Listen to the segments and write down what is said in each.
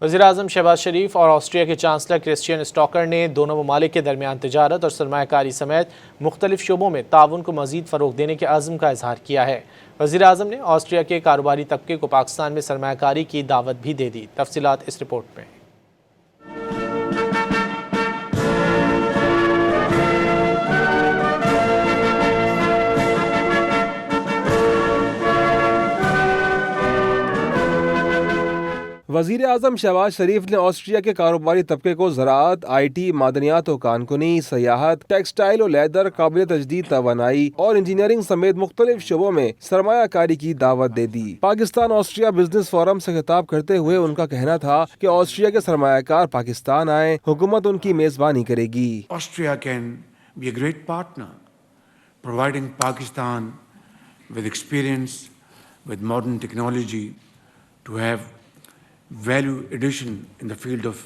वज़ीर-ए-आज़म शहबाज शरीफ और ऑस्ट्रिया के चांसलर क्रिश्चियन स्टॉकर ने दोनों ममालिक के दरमियान तिजारत और सरमायाकारी समेत मुख्तलिफ शोबों में ताउन को मज़ीद फ़रोग़ देने के अज़्म का इजहार किया है। वज़ीर-ए-आज़म ने ऑस्ट्रिया के कारोबारी तबके को पाकिस्तान में सरमायाकारी की दावत भी दे दी। तफसीलात इस रिपोर्ट में। वज़ीर आज़म शहबाज शरीफ ने ऑस्ट्रिया के कारोबारी तबके को ज़राअत, IT, मादनियात और कानकुनी, सयाहत, टेक्सटाइल और लेदर, काबिल तजदीद तवानाई और इंजीनियरिंग समेत मुख्तलिफ शोबों में सरमायाकारी की दावत दे दी। पाकिस्तान ऑस्ट्रिया बिजनेस फोरम से खिताब करते हुए उनका कहना था कि ऑस्ट्रिया के सरमायाकार पाकिस्तान आए, हुकूमत उनकी मेजबानी करेगी। Austria can be a great partner, providing Pakistan with experience, with modern technology to have value addition in the field of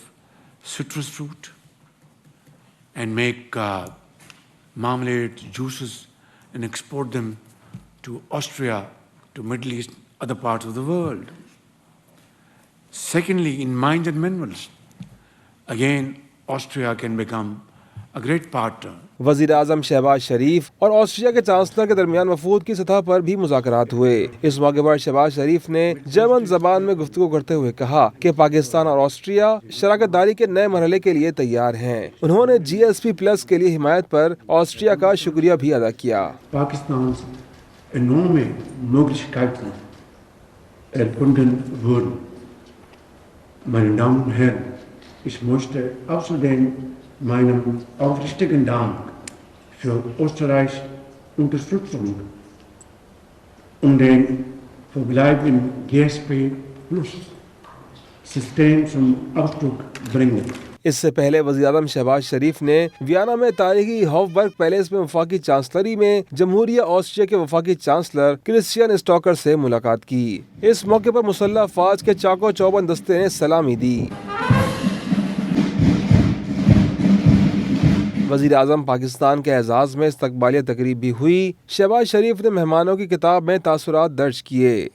citrus fruit and make marmalade, juices and export them to Austria, to Middle East, other parts of the world. Secondly, in mines and minerals, again, Austria can become a great partner. वज़ीर आज़म शहबाज शरीफ और Austria के chancellor के दरमियान वफूद की सतह पर भी मुज़ाकरात हुए। इस मौके पर शहबाज शरीफ ने जर्मन ज़बान में गुफ्तगू करते हुए कहा कि पाकिस्तान और ऑस्ट्रिया शराकतदारी के नए मरहले के लिए तैयार हैं। उन्होंने GSP+ के लिए हिमायत पर ऑस्ट्रिया का शुक्रिया भी अदा किया। Pakistans enorme Möglichkeiten erkunden wurden. Meine Damen und Herren, ich möchte außerdem meinen aufrichtigen Dank für Österreichs Unterstützung und den verbleibenden GSP+-System zum Ausdruck bringen. इससे पहले वज़ीर-ए-आज़म शहबाज शरीफ ने वियना में तारीखी हॉफबर्ग पैलेस में वफाकी चांसलरी में जमहूरिया ऑस्ट्रिया के वफाकी चांसलर क्रिश्चियन स्टॉकर से मुलाकात की। इस मौके पर मुसल्लह अफवाज के चाको चौबंद दस्ते ने सलामी दी। वज़ीर आज़म पाकिस्तान के एजाज़ में इस्तकबालिया तकरीब भी हुई। शहबाज शरीफ ने मेहमानों की किताब में तासुरात दर्ज किए।